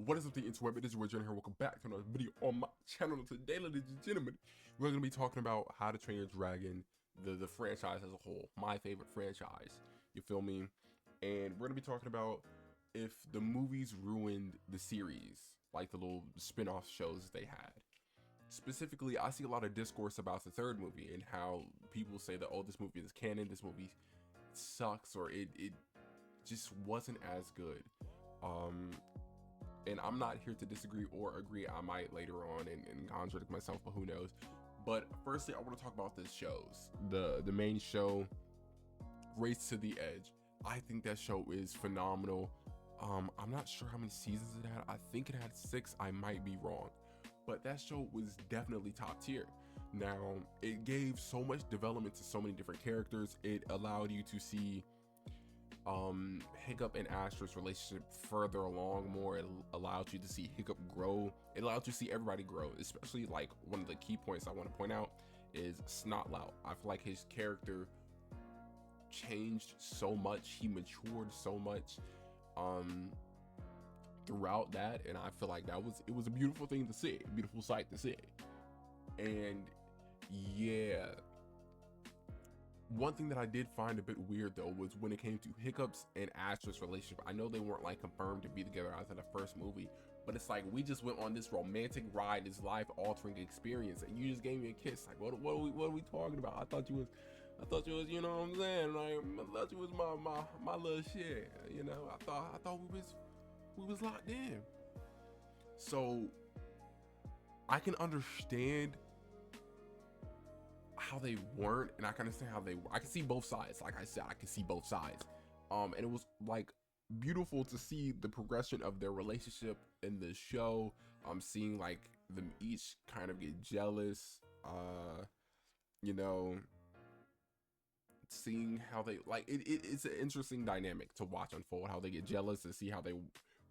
What is up, the interweb? It is your Jen here. Welcome back to another video on my channel. Today, ladies and gentlemen, we're going to be talking about How to Train Your Dragon, the franchise as a whole, my favorite franchise. You feel me? And we're going to be talking about if the movies ruined the series, like the little spin-off shows they had. Specifically, I see a lot of discourse about the third movie and how people say that, oh, this movie is canon, this movie sucks, or it just wasn't as good. And I'm not here to disagree or agree. I might later on and contradict myself, but who knows. But firstly, I want to talk about the shows. The main show, Race to the Edge. I think that show is phenomenal. I'm not sure how many seasons it had. I think it had 6. I might be wrong. But that show was definitely top tier. Now, it gave so much development to so many different characters. It allowed you to see Hiccup and Astra's relationship further along more. It allowed you to see Hiccup grow. It allowed you to see everybody grow, especially like one of the key points I want to point out is Snotlout. I feel like his character changed so much. He matured so much throughout that, and I feel like it was a beautiful thing to see, a beautiful sight to see. And yeah, one thing that I did find a bit weird though was when it came to Hiccup's and Astra's relationship. I know they weren't like confirmed to be together after the first movie, but it's like we just went on this romantic ride, this life-altering experience, and you just gave me a kiss. Like, what are we talking about? I thought you was, you know what I'm saying? Like, I thought you was my little shit. You know, I thought we was locked in. So I can understand how they weren't, and I can understand how they were. I can see both sides. Like I said, I can see both sides. And it was like beautiful to see the progression of their relationship in the show. I'm seeing like them each kind of get jealous, you know, seeing how they like it's an interesting dynamic to watch unfold, how they get jealous and see how they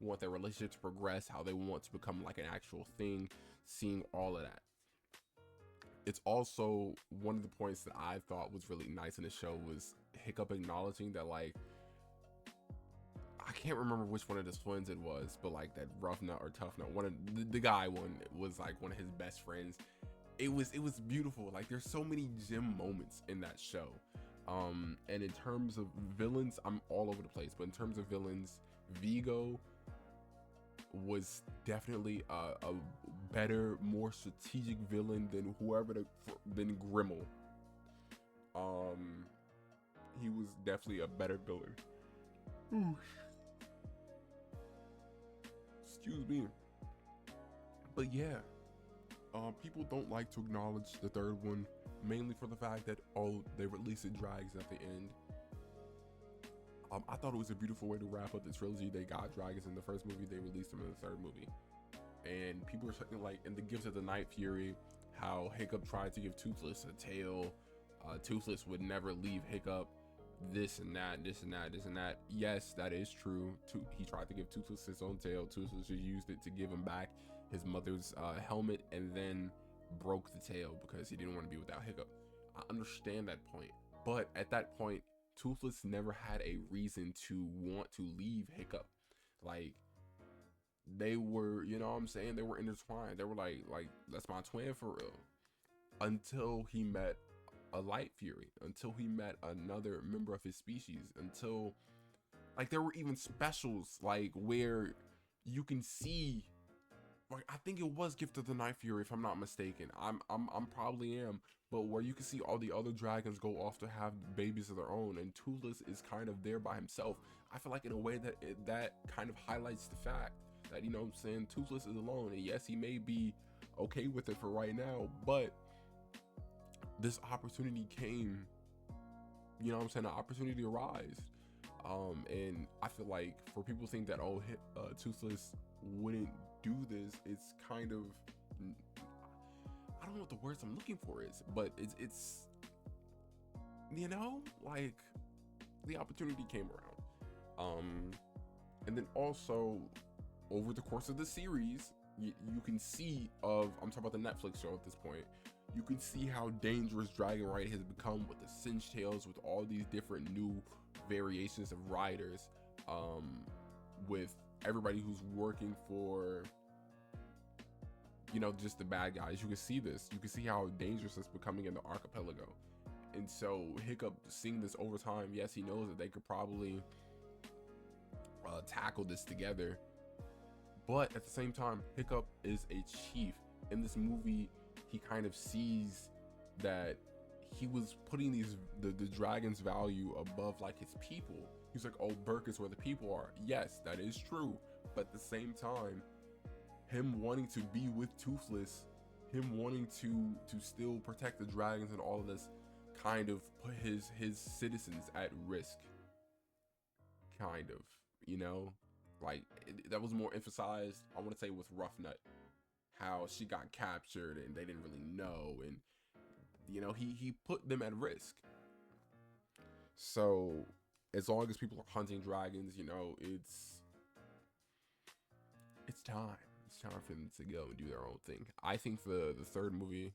want their relationship to progress, how they want to become like an actual thing, seeing all of that. It's also one of the points that I thought was really nice in the show was Hiccup acknowledging that, like, I can't remember which one of the twins it was, but like that rough nut or tough nut, one of the guy one was like one of his best friends. It was beautiful. Like, there's so many gem moments in that show. And in terms of villains, I'm all over the place, but in terms of villains, Vigo was definitely a better, more strategic villain than than Grimmel. He was definitely a better villain. Ooh. Excuse me. But yeah, people don't like to acknowledge the third one, mainly for the fact that they released the dragons at the end. I thought it was a beautiful way to wrap up the trilogy. They got dragons in the first movie, they released them in the third movie. And people were talking like in the Gifts of the Night Fury, how Hiccup tried to give Toothless a tail. Toothless would never leave Hiccup. This and that. Yes, that is true. He tried to give Toothless his own tail. Toothless just used it to give him back his mother's helmet and then broke the tail because he didn't want to be without Hiccup. I understand that point. But at that point, Toothless never had a reason to want to leave Hiccup. Like, they were, you know what I'm saying? They were intertwined. They were like that's my twin for real. Until he met a Light Fury, until he met another member of his species, until like there were even specials like where you can see, like, I think it was Gift of the Night Fury if I'm not mistaken. I'm probably am, but where you can see all the other dragons go off to have babies of their own, and Toothless is kind of there by himself. I feel like in a way that that kind of highlights the fact that, you know what I'm saying, Toothless is alone, and yes, he may be okay with it for right now, but this opportunity came, you know what I'm saying, an opportunity arose. And I feel like for people to think that, oh, Toothless wouldn't do this, it's kind of, I don't know what the words I'm looking for is, but it's you know, like, the opportunity came around. And then also over the course of the series, you can see I'm talking about the Netflix show at this point, you can see how dangerous Dragon Ride has become with the Cinch Tails, with all these different new variations of riders, with everybody who's working for, you know, just the bad guys. You can see this. You can see how dangerous it's becoming in the archipelago. And so Hiccup, seeing this over time, yes, he knows that they could probably tackle this together. But at the same time, Hiccup is a chief. In this movie, he kind of sees that he was putting the dragon's value above like his people. He's like, oh, Burke is where the people are. Yes, that is true. But at the same time, him wanting to be with Toothless, him wanting to still protect the dragons and all of this, kind of put his citizens at risk. Kind of, you know, like that was more emphasized, I want to say, with Rough Nut, how she got captured and they didn't really know, and you know, he put them at risk. So as long as people are hunting dragons, you know, it's time. It's time for them to go and do their own thing. I think the third movie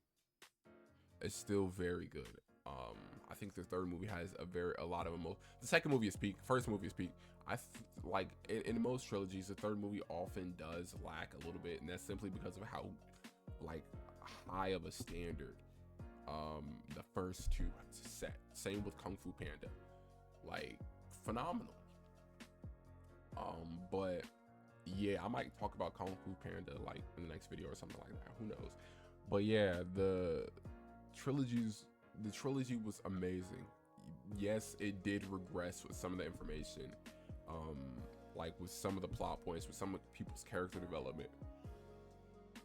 is still very good. I think the third movie has a lot of emotion. The second movie is peak. First movie is peak. Like in most trilogies, the third movie often does lack a little bit, and that's simply because of how like high of a standard the first two set. Same with Kung Fu Panda, like phenomenal. But yeah, I might talk about Kung Fu Panda like in the next video or something like that. Who knows? But yeah, the trilogy was amazing. Yes, it did regress with some of the information, like with some of the plot points, with some of people's character development.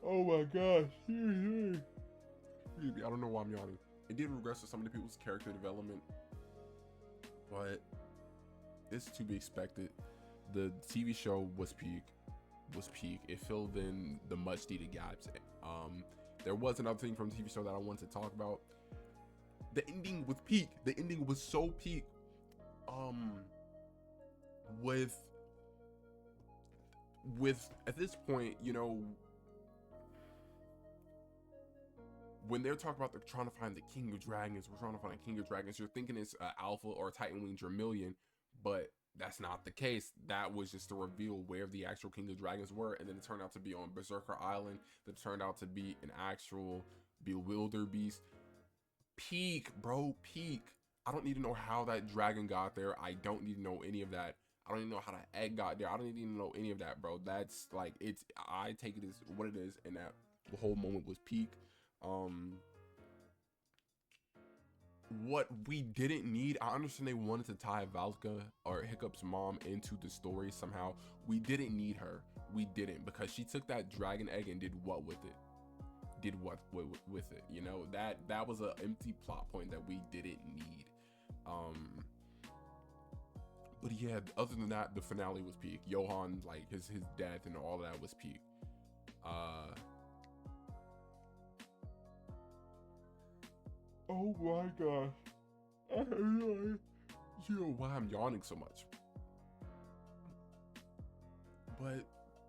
Oh my gosh. I don't know why I'm yawning. It did regress with some of the people's character development, but it's to be expected. The TV show was peak. It filled in the much needed gaps. There was another thing from the TV show that I wanted to talk about. The ending was peak. The ending was so peak. With at this point, you know, when they're talking about trying to find the King of Dragons, we're trying to find a King of Dragons, you're thinking it's Alpha or Titan Wing Vermilion, but that's not the case. That was just to reveal where the actual King of Dragons were, and then it turned out to be on Berserker Island. That turned out to be an actual Bewilder Beast. Peak, bro, peak. I don't need to know how that dragon got there. I don't need to know any of that. I don't even know how that egg got there. I don't even know any of that, bro. That's like, it's, I take it as what it is, and that the whole moment was peak. What we didn't need, I understand they wanted to tie Valka or Hiccup's mom into the story somehow. We didn't need her. We didn't, because she took that dragon egg and did what with it? With it, you know? That was an empty plot point that we didn't need. But yeah, other than that, the finale was peak. Johan, like his death and all that was peak. Oh my gosh. I don't know why I'm yawning so much. But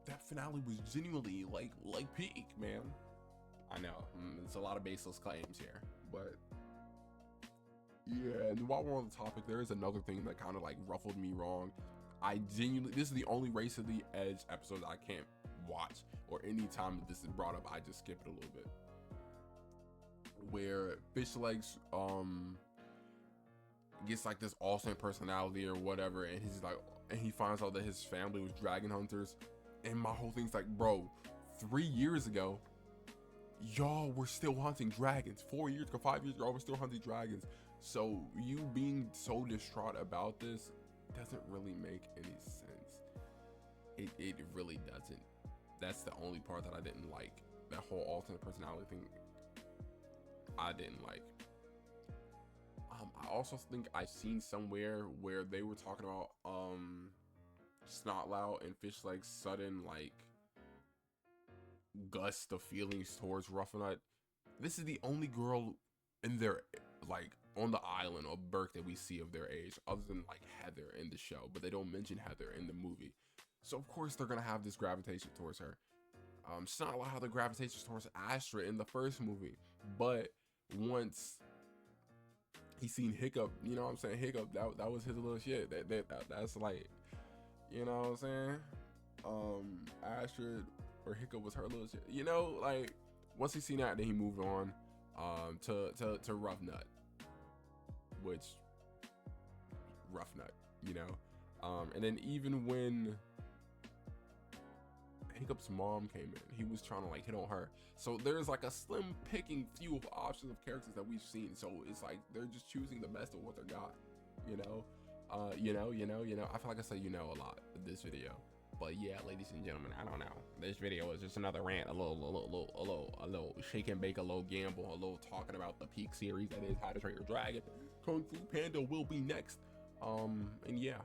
that finale was genuinely like peak, man. I know, it's a lot of baseless claims here, but yeah. And while we're on the topic, there is another thing that kind of like ruffled me wrong. This is the only Race of the Edge episode I can't watch, or any time that this is brought up, I just skip it a little bit. Where Fish Legs gets like this awesome personality or whatever, and he's like, and he finds out that his family was dragon hunters, and my whole thing's like, bro, 3 years ago y'all were still hunting dragons. 4 years ago, 5 years ago, y'all were still hunting dragons. So you being so distraught about this doesn't really make any sense. It really doesn't. That's the only part that I didn't like. That whole alternate personality thing, I didn't like. I also think I've seen somewhere where they were talking about Snotlout and Fish Leg's sudden like gust of feelings towards Roughnut. This is the only girl in their like on the island or Burke that we see of their age, other than like Heather in the show, but they don't mention Heather in the movie. So of course they're gonna have this gravitation towards her. Snotlout had the gravitation towards Astra in the first movie, but once he seen Hiccup, you know what I'm saying, Hiccup, that was his little shit. That's like, you know what I'm saying? Astrid or Hiccup was her little shit. You know, like once he seen that, then he moved on to Rough Nut, which Rough Nut, you know. And then even when Hiccup's mom came in, he was trying to like hit on her. So there's like a slim picking few of options of characters that we've seen. So it's like they're just choosing the best of what they got, you know. You know. I feel like I say you know a lot in this video, but yeah, ladies and gentlemen, I don't know. This video is just another rant, a little shake and bake, a little gamble, a little talking about the peak series that is How to Train Your Dragon. Kung Fu Panda will be next. And yeah,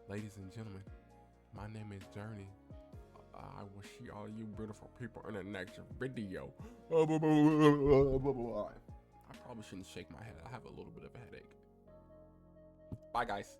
ladies and gentlemen, my name is Journey. I will see all you beautiful people in the next video. I probably shouldn't shake my head. I have a little bit of a headache. Bye, guys.